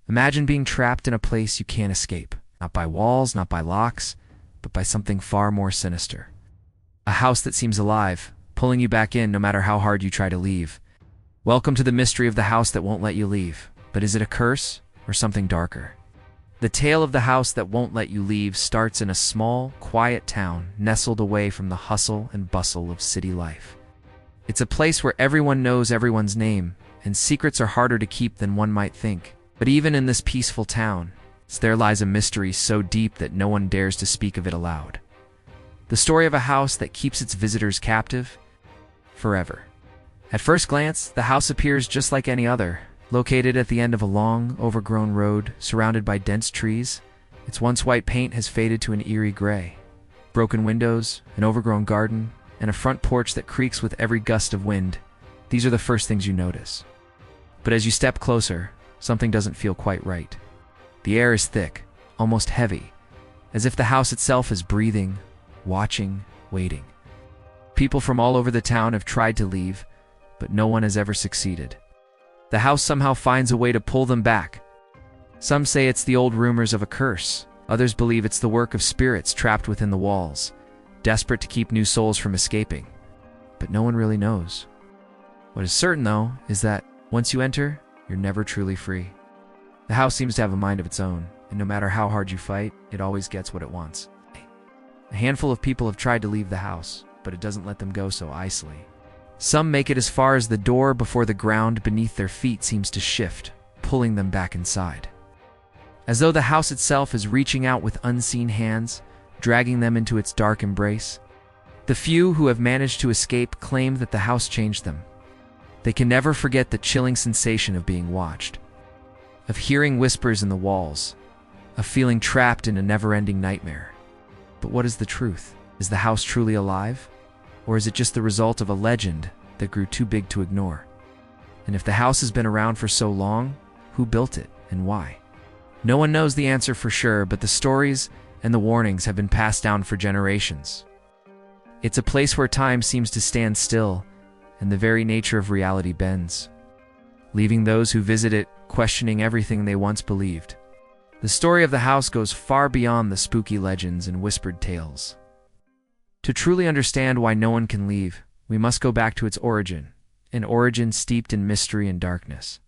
Imagine being trapped in a place you can't escape, not by walls, not by locks, but by something far more sinister. A house that seems alive, pulling you back in no matter how hard you try to leave. Welcome to the mystery of the house that won't let you leave. But is it a curse or something darker? The tale of the house that won't let you leave starts in a small, quiet town nestled away from the hustle and bustle of city life. It's a place where everyone knows everyone's name, and secrets are harder to keep than one might think. But even in this peaceful town, there lies a mystery so deep that no one dares to speak of it aloud. The story of a house that keeps its visitors captive forever. At first glance, the house appears just like any other, located at the end of a long, overgrown road surrounded by dense trees. Its once white paint has faded to an eerie gray. Broken windows, an overgrown garden, and a front porch that creaks with every gust of wind. These are the first things you notice. But as you step closer, something doesn't feel quite right. The air is thick, almost heavy, as if the house itself is breathing, watching, waiting. People from all over the town have tried to leave, but no one has ever succeeded. The house somehow finds a way to pull them back. Some say it's the old rumors of a curse. Others believe it's the work of spirits trapped within the walls, desperate to keep new souls from escaping. But no one really knows. What is certain, though, is that once you enter, you're never truly free. The house seems to have a mind of its own, and no matter how hard you fight, it always gets what it wants. A handful of people have tried to leave the house, but it doesn't let them go so easily. Some make it as far as the door before the ground beneath their feet seems to shift, pulling them back inside. As though the house itself is reaching out with unseen hands, dragging them into its dark embrace. The few who have managed to escape claim that the house changed them. They can never forget the chilling sensation of being watched, of hearing whispers in the walls, of feeling trapped in a never-ending nightmare. But what is the truth? Is the house truly alive? Or is it just the result of a legend that grew too big to ignore? And if the house has been around for so long, who built it and why? No one knows the answer for sure, but the stories and the warnings have been passed down for generations. It's a place where time seems to stand still, and the very nature of reality bends, leaving those who visit it questioning everything they once believed. The story of the house goes far beyond the spooky legends and whispered tales. To truly understand why no one can leave, we must go back to its origin, an origin steeped in mystery and darkness.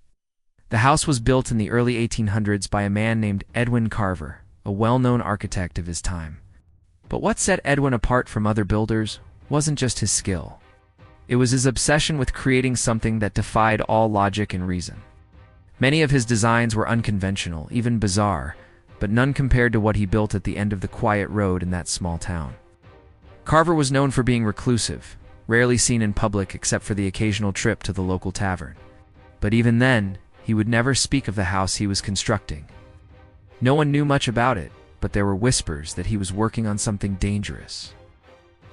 The house was built in the early 1800s by a man named Edwin Carver, a well-known architect of his time. But what set Edwin apart from other builders wasn't just his skill. It was his obsession with creating something that defied all logic and reason. Many of his designs were unconventional, even bizarre, but none compared to what he built at the end of the quiet road in that small town. Carver was known for being reclusive, rarely seen in public except for the occasional trip to the local tavern. But even then, he would never speak of the house he was constructing. No one knew much about it, but there were whispers that he was working on something dangerous.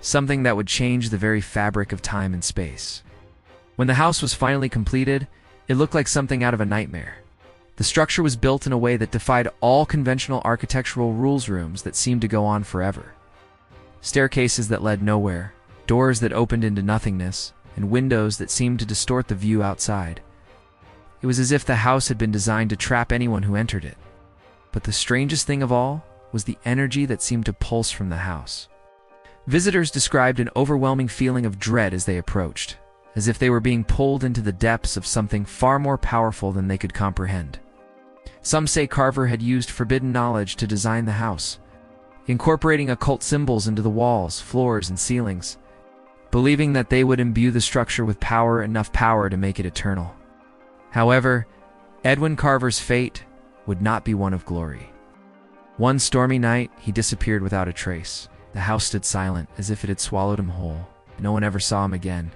Something that would change the very fabric of time and space. When the house was finally completed, it looked like something out of a nightmare. The structure was built in a way that defied all conventional architectural rules. Rooms that seemed to go on forever. Staircases that led nowhere, doors that opened into nothingness, and windows that seemed to distort the view outside. It was as if the house had been designed to trap anyone who entered it. But the strangest thing of all was the energy that seemed to pulse from the house. Visitors described an overwhelming feeling of dread as they approached, as if they were being pulled into the depths of something far more powerful than they could comprehend. Some say Carver had used forbidden knowledge to design the house, incorporating occult symbols into the walls, floors, and ceilings, believing that they would imbue the structure with enough power to make it eternal. However, Edwin Carver's fate would not be one of glory. One stormy night, he disappeared without a trace. The house stood silent, as if it had swallowed him whole. No one ever saw him again,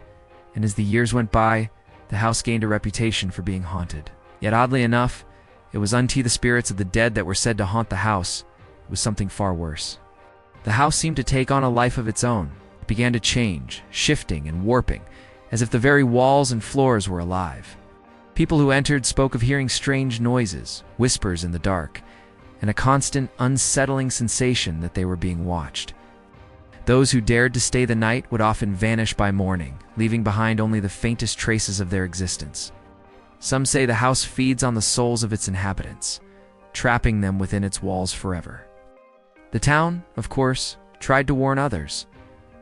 and as the years went by, the house gained a reputation for being haunted. Yet oddly enough, it was unto the spirits of the dead that were said to haunt the house. It was something far worse. The house seemed to take on a life of its own. It began to change, shifting and warping, as if the very walls and floors were alive. People who entered spoke of hearing strange noises, whispers in the dark, and a constant, unsettling sensation that they were being watched. Those who dared to stay the night would often vanish by morning, leaving behind only the faintest traces of their existence. Some say the house feeds on the souls of its inhabitants, trapping them within its walls forever. The town, of course, tried to warn others,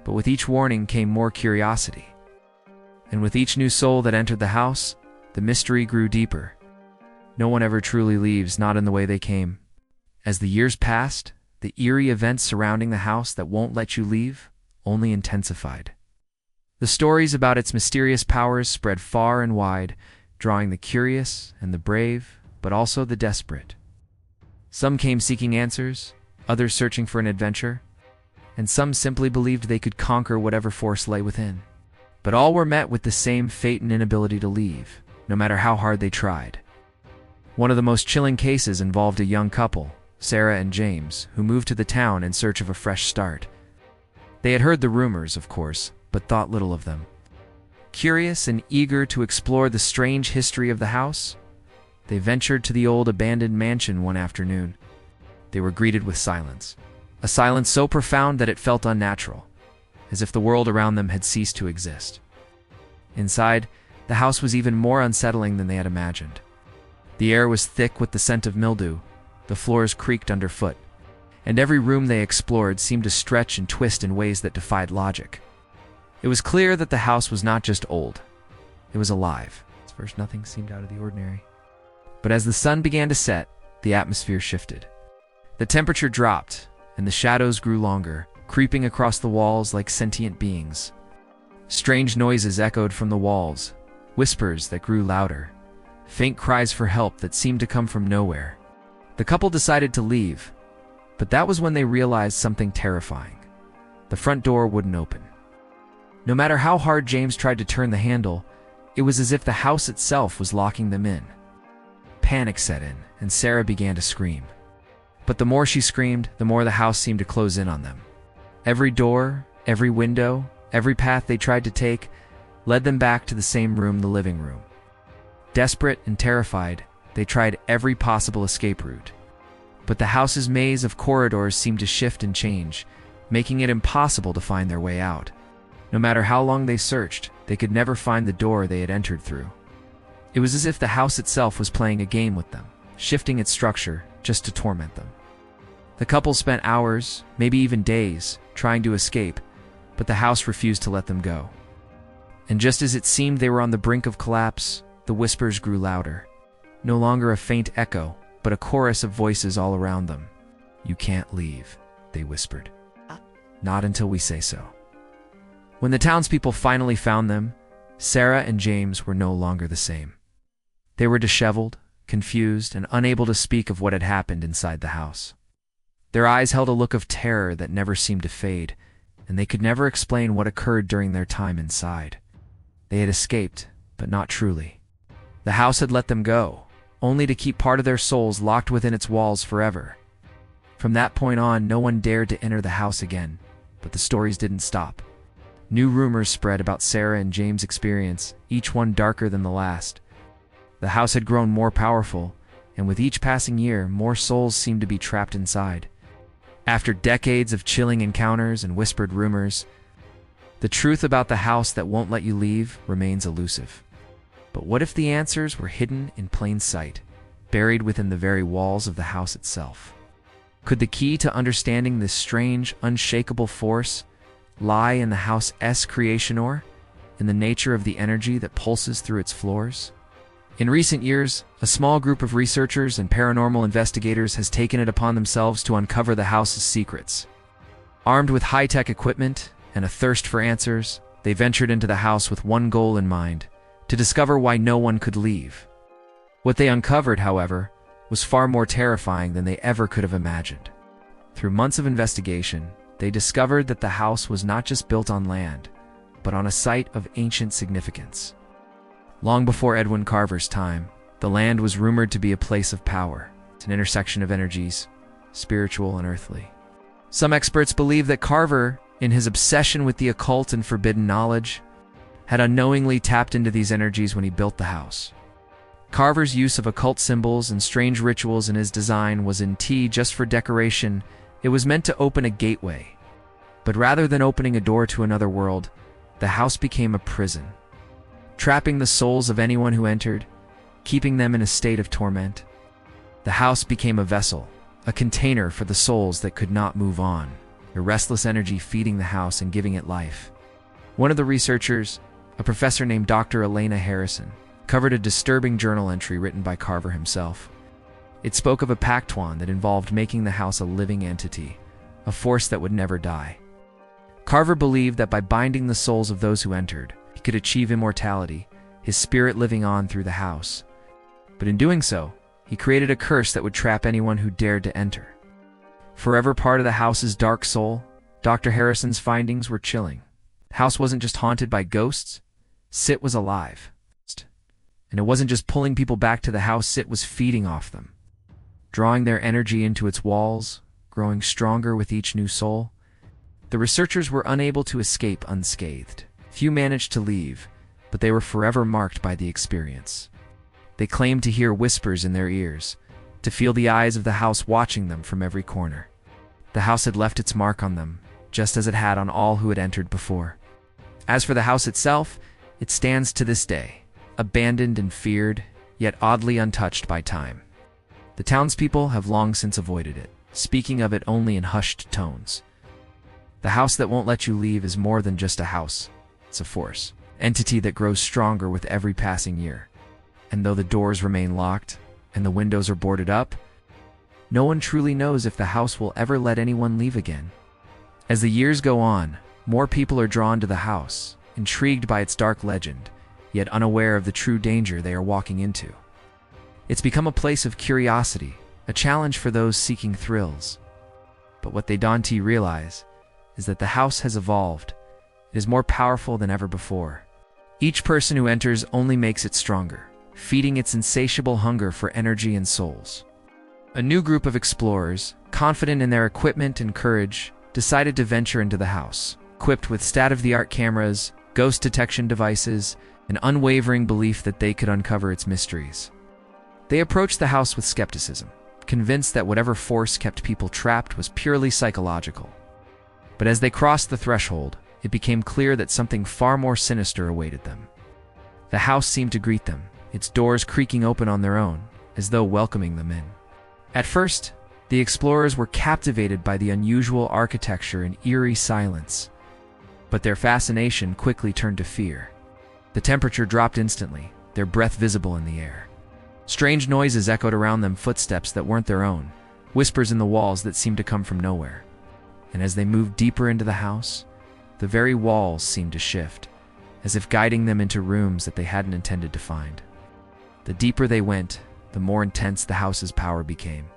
but with each warning came more curiosity. And with each new soul that entered the house, the mystery grew deeper. No one ever truly leaves, not in the way they came. As the years passed, the eerie events surrounding the house that won't let you leave only intensified. The stories about its mysterious powers spread far and wide, drawing the curious and the brave, but also the desperate. Some came seeking answers, others searching for an adventure, and some simply believed they could conquer whatever force lay within. But all were met with the same fate and inability to leave, no matter how hard they tried. One of the most chilling cases involved a young couple, Sarah and James, who moved to the town in search of a fresh start. They had heard the rumors, of course, but thought little of them. Curious and eager to explore the strange history of the house, they ventured to the old abandoned mansion one afternoon. They were greeted with silence, a silence so profound that it felt unnatural, as if the world around them had ceased to exist. Inside, the house was even more unsettling than they had imagined. The air was thick with the scent of mildew, the floors creaked underfoot, and every room they explored seemed to stretch and twist in ways that defied logic. It was clear that the house was not just old, it was alive. At first, nothing seemed out of the ordinary. But as the sun began to set, the atmosphere shifted. The temperature dropped, and the shadows grew longer, creeping across the walls like sentient beings. Strange noises echoed from the walls, whispers that grew louder, faint cries for help that seemed to come from nowhere. The couple decided to leave, but that was when they realized something terrifying. The front door wouldn't open. No matter how hard James tried to turn the handle, it was as if the house itself was locking them in. Panic set in, and Sarah began to scream. But the more she screamed, the more the house seemed to close in on them. Every door, every window, every path they tried to take led them back to the same room, the living room. Desperate and terrified, they tried every possible escape route. But the house's maze of corridors seemed to shift and change, making it impossible to find their way out. No matter how long they searched, they could never find the door they had entered through. It was as if the house itself was playing a game with them, shifting its structure just to torment them. The couple spent hours, maybe even days, trying to escape, but the house refused to let them go. And just as it seemed they were on the brink of collapse, the whispers grew louder. No longer a faint echo, but a chorus of voices all around them. "You can't leave," they whispered. "Not until we say so." When the townspeople finally found them, Sarah and James were no longer the same. They were disheveled, confused, and unable to speak of what had happened inside the house. Their eyes held a look of terror that never seemed to fade, and they could never explain what occurred during their time inside. They had escaped, but not truly. The house had let them go, only to keep part of their souls locked within its walls forever. From that point on, no one dared to enter the house again, but the stories didn't stop. New rumors spread about Sarah and James' experience, each one darker than the last. The house had grown more powerful, and with each passing year, more souls seemed to be trapped inside. After decades of chilling encounters and whispered rumors, the truth about the house that won't let you leave remains elusive. But what if the answers were hidden in plain sight, buried within the very walls of the house itself? Could the key to understanding this strange, unshakable force lie in the house's creation, or in the nature of the energy that pulses through its floors? In recent years, a small group of researchers and paranormal investigators has taken it upon themselves to uncover the house's secrets. Armed with high-tech equipment and a thirst for answers, they ventured into the house with one goal in mind: to discover why no one could leave. What they uncovered, however, was far more terrifying than they ever could have imagined. Through months of investigation, they discovered that the house was not just built on land, but on a site of ancient significance. Long before Edwin Carver's time, the land was rumored to be a place of power. It's an intersection of energies, spiritual and earthly. Some experts believe that Carver, in his obsession with the occult and forbidden knowledge, had unknowingly tapped into these energies when he built the house. Carver's use of occult symbols and strange rituals in his design was just for decoration. It was meant to open a gateway. But rather than opening a door to another world, the house became a prison. Trapping the souls of anyone who entered, keeping them in a state of torment. The house became a vessel, a container for the souls that could not move on, the restless energy feeding the house and giving it life. One of the researchers, a professor named Dr. Elena Harrison, covered a disturbing journal entry written by Carver himself. It spoke of a pactuan that involved making the house a living entity, a force that would never die. Carver believed that by binding the souls of those who entered, he could achieve immortality, his spirit living on through the house. But in doing so, he created a curse that would trap anyone who dared to enter. Forever part of the house's dark soul, Dr. Harrison's findings were chilling. The house wasn't just haunted by ghosts, Sit was alive. And it wasn't just pulling people back to the house, Sit was feeding off them, drawing their energy into its walls, growing stronger with each new soul. The researchers were unable to escape unscathed. Few managed to leave, but they were forever marked by the experience. They claimed to hear whispers in their ears, to feel the eyes of the house watching them from every corner. The house had left its mark on them, just as it had on all who had entered before. As for the house itself, it stands to this day, abandoned and feared, yet oddly untouched by time. The townspeople have long since avoided it, speaking of it only in hushed tones. The house that won't let you leave is more than just a house. It's a force, entity that grows stronger with every passing year. And though the doors remain locked and the windows are boarded up, no one truly knows if the house will ever let anyone leave again. As the years go on, more people are drawn to the house, intrigued by its dark legend, yet unaware of the true danger they are walking into. It's become a place of curiosity, a challenge for those seeking thrills. But what they don't realize is that the house has evolved. It is more powerful than ever before. Each person who enters only makes it stronger, feeding its insatiable hunger for energy and souls. A new group of explorers, confident in their equipment and courage, decided to venture into the house, equipped with state-of-the-art cameras, ghost detection devices, an unwavering belief that they could uncover its mysteries. They approached the house with skepticism, convinced that whatever force kept people trapped was purely psychological. But as they crossed the threshold, it became clear that something far more sinister awaited them. The house seemed to greet them, its doors creaking open on their own, as though welcoming them in. At first, the explorers were captivated by the unusual architecture and eerie silence. But their fascination quickly turned to fear. The temperature dropped instantly, their breath visible in the air. Strange noises echoed around them, footsteps that weren't their own, whispers in the walls that seemed to come from nowhere. And as they moved deeper into the house, the very walls seemed to shift, as if guiding them into rooms that they hadn't intended to find. The deeper they went, the more intense the house's power became.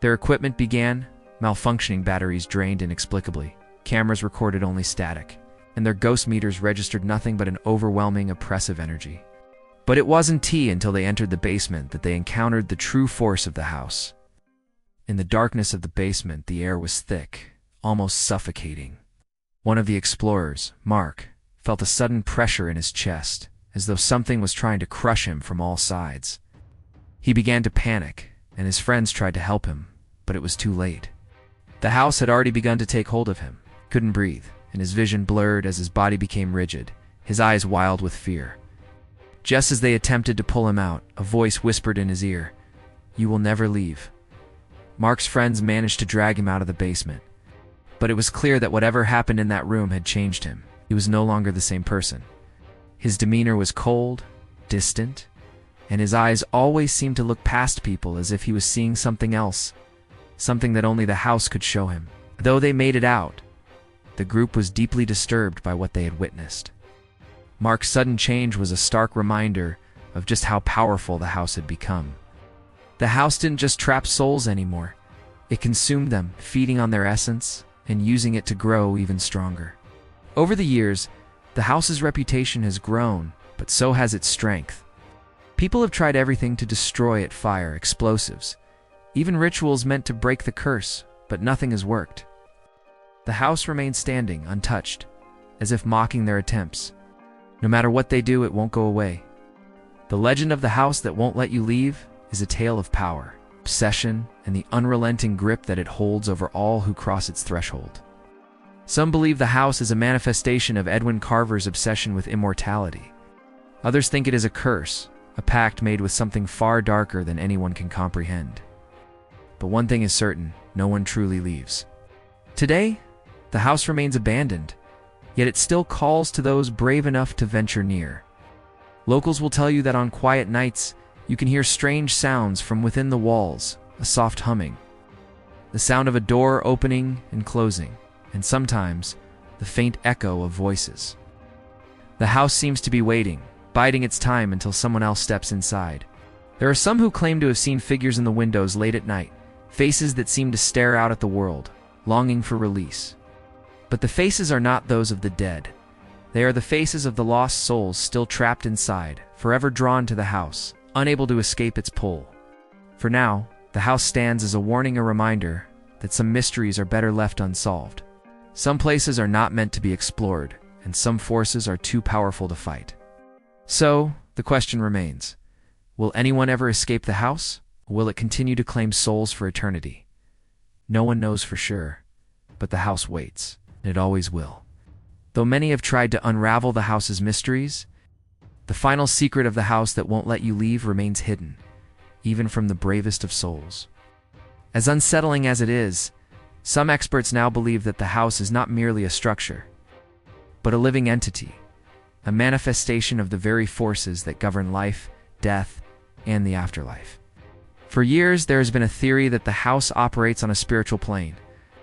Their equipment began, malfunctioning, batteries drained inexplicably, cameras recorded only static, and their ghost meters registered nothing but an overwhelming, oppressive energy. But it wasn't until they entered the basement that they encountered the true force of the house. In the darkness of the basement, the air was thick, almost suffocating. One of the explorers, Mark, felt a sudden pressure in his chest, as though something was trying to crush him from all sides. He began to panic, and his friends tried to help him, but it was too late. The house had already begun to take hold of him, couldn't breathe, and his vision blurred as his body became rigid, his eyes wild with fear. Just as they attempted to pull him out, a voice whispered in his ear, "You will never leave." Mark's friends managed to drag him out of the basement. But it was clear that whatever happened in that room had changed him. He was no longer the same person. His demeanor was cold, distant, and his eyes always seemed to look past people as if he was seeing something else, something that only the house could show him. Though they made it out, the group was deeply disturbed by what they had witnessed. Mark's sudden change was a stark reminder of just how powerful the house had become. The house didn't just trap souls anymore. It consumed them, feeding on their essence and using it to grow even stronger. Over the years, the house's reputation has grown, but so has its strength. People have tried everything to destroy it: fire, explosives, even rituals meant to break the curse, but nothing has worked. The house remains standing, untouched, as if mocking their attempts. No matter what they do, it won't go away. The legend of the house that won't let you leave is a tale of power, obsession, and the unrelenting grip that it holds over all who cross its threshold. Some believe the house is a manifestation of Edwin Carver's obsession with immortality. Others think it is a a pact made with something far darker than anyone can comprehend. But one thing is certain, no one truly leaves. Today, the house remains abandoned, yet it still calls to those brave enough to venture near. Locals will tell you that on quiet nights, you can hear strange sounds from within the walls, a soft humming, the sound of a door opening and closing, and sometimes the faint echo of voices. The house seems to be waiting, biding its time until someone else steps inside. There are some who claim to have seen figures in the windows late at night, faces that seem to stare out at the world, longing for release. But the faces are not those of the dead. They are the faces of the lost souls still trapped inside, forever drawn to the house, unable to escape its pull. For now, the house stands as a warning, a reminder that some mysteries are better left unsolved. Some places are not meant to be explored, and some forces are too powerful to fight. So, the question remains, will anyone ever escape the house, or will it continue to claim souls for eternity? No one knows for sure, but the house waits, and it always will. Though many have tried to unravel the house's mysteries, the final secret of the house that won't let you leave remains hidden, even from the bravest of souls. As unsettling as it is, some experts now believe that the house is not merely a structure, but a living entity, a manifestation of the very forces that govern life, death, and the afterlife. For years, there has been a theory that the house operates on a spiritual plane,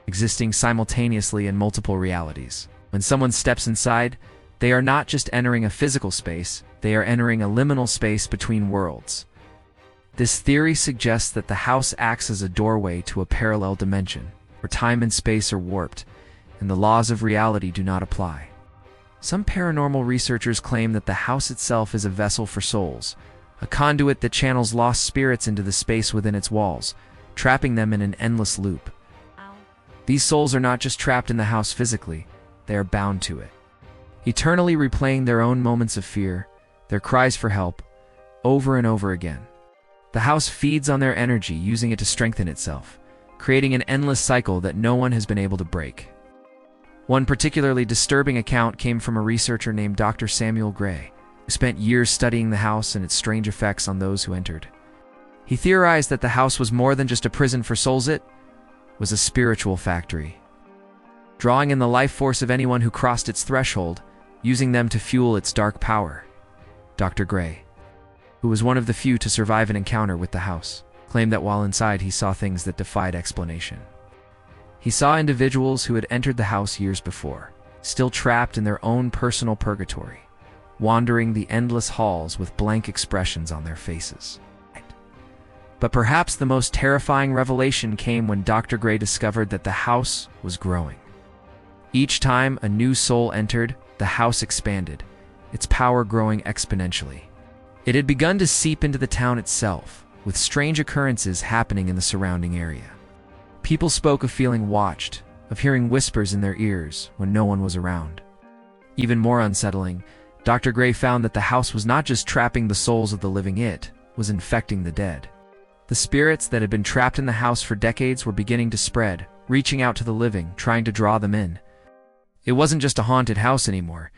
existing simultaneously in multiple realities. When someone steps inside, they are not just entering a physical space, they are entering a liminal space between worlds. This theory suggests that the house acts as a doorway to a parallel dimension, where time and space are warped, and the laws of reality do not apply. Some paranormal researchers claim that the house itself is a vessel for souls, a conduit that channels lost spirits into the space within its walls, trapping them in an endless loop. These souls are not just trapped in the house physically, they are bound to it, eternally replaying their own moments of fear, their cries for help, over and over again. The house feeds on their energy, using it to strengthen itself, creating an endless cycle that no one has been able to break. One particularly disturbing account came from a researcher named Dr. Samuel Gray, who spent years studying the house and its strange effects on those who entered. He theorized that the house was more than just a prison for souls, it was a spiritual factory, drawing in the life force of anyone who crossed its threshold, using them to fuel its dark power. Dr. Gray, who was one of the few to survive an encounter with the house, claimed that while inside he saw things that defied explanation. He saw individuals who had entered the house years before, still trapped in their own personal purgatory, wandering the endless halls with blank expressions on their faces. But perhaps the most terrifying revelation came when Dr. Gray discovered that the house was growing. Each time a new soul entered, the house expanded, its power growing exponentially. It had begun to seep into the town itself, with strange occurrences happening in the surrounding area. People spoke of feeling watched, of hearing whispers in their ears when no one was around. Even more unsettling, Dr. Gray found that the house was not just trapping the souls of the living, it was infecting the dead. The spirits that had been trapped in the house for decades were beginning to spread, reaching out to the living, trying to draw them in. It wasn't just a haunted house anymore.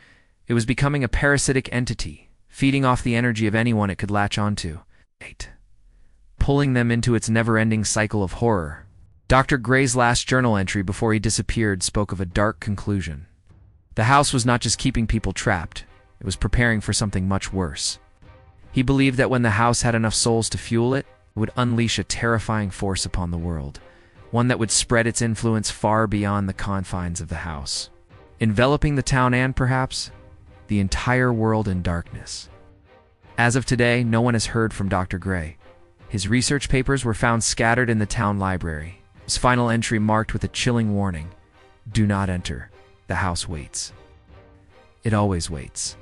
It was becoming a parasitic entity, feeding off the energy of anyone it could latch onto, pulling them into its never-ending cycle of horror. Dr. Gray's last journal entry before he disappeared spoke of a dark conclusion. The house was not just keeping people trapped, it was preparing for something much worse. He believed that when the house had enough souls to fuel it, it would unleash a terrifying force upon the world, one that would spread its influence far beyond the confines of the house, enveloping the town and, perhaps, the entire world in darkness. As of today, no one has heard from Dr. Gray. His research papers were found scattered in the town library, his final entry marked with a chilling warning: "Do not enter. The house waits. It always waits."